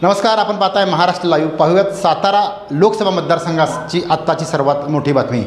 नमस्कार, आपण पाहताय महाराष्ट्र लाईव्ह। पाहूयात सातारा लोकसभा मतदारसंघाची आत्ताची सर्वात मोठी बातमी।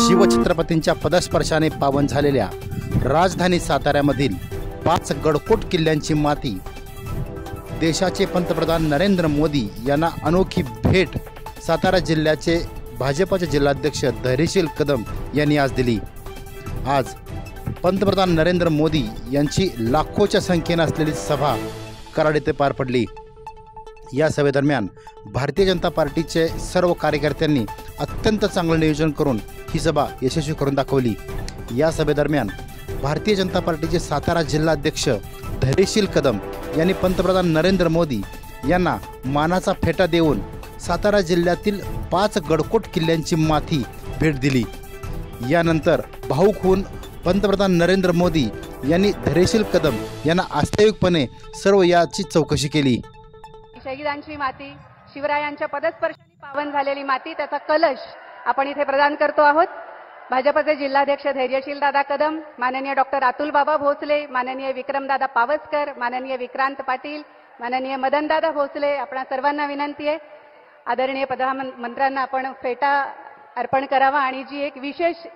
शिवछत्रपतींच्या पदस्पर्शाने पावन झालेल्या राजधानी साताऱ्यामधील 5 गडकोट किल्ल्यांची माती देशाचे पंतप्रधान नरेंद्र मोदी यांना अनोखी भेट सातारा जिल्ह्याचे भाजपचे जिल्हाध्यक्ष धैर्यशील कदम यांनी आज दिली। आज पंतप्रधान नरेंद्र मोदी यांची लाखोच्या संख्येने असलेली सभा कराड येथे पार पडली। या सभेदरम्यान भारतीय जनता पार्टीचे सर्व कार्यकर्त्यांनी अत्यंत चांगले नियोजन करून ही सभा यशस्वी करून दाखवली। या सभेदरम्यान भारतीय जनता पार्टीचे सातारा जिल्हाध्यक्ष धैर्यशील कदम यांनी पंतप्रधान नरेंद्र मोदी यांना मानाचा फेटा देऊन सातारा जिल्ह्यातील 5 गडकोट किल्ल्यांची माती भेट दिली। यानंतर भावुक होऊन पंतप्रधान नरेंद्र मोदी यांनी धैर्यशील कदम यांना वास्तविकपणे सर्व याची चौकशी केली। शहीदांची माती, शिवरायांच्या पदस्पर्शाने पावन झालेली माती, त्याचा कलश आपण इथे प्रदान करतो आहोत। भाजपचे जिल्हाध्यक्ष धैर्यशील दादा कदम, माननीय डॉक्टर अतुल बाबा भोसले, माननीय विक्रमदादा पावसकर, माननीय विक्रांत पाटील, माननीय मदनदादा भोसले, आपणा सर्वांना विनंती आहे आदरणीय प्रधानमंत्र्यांना आपण फेटा अर्पण करावा आणि जी एक विशेष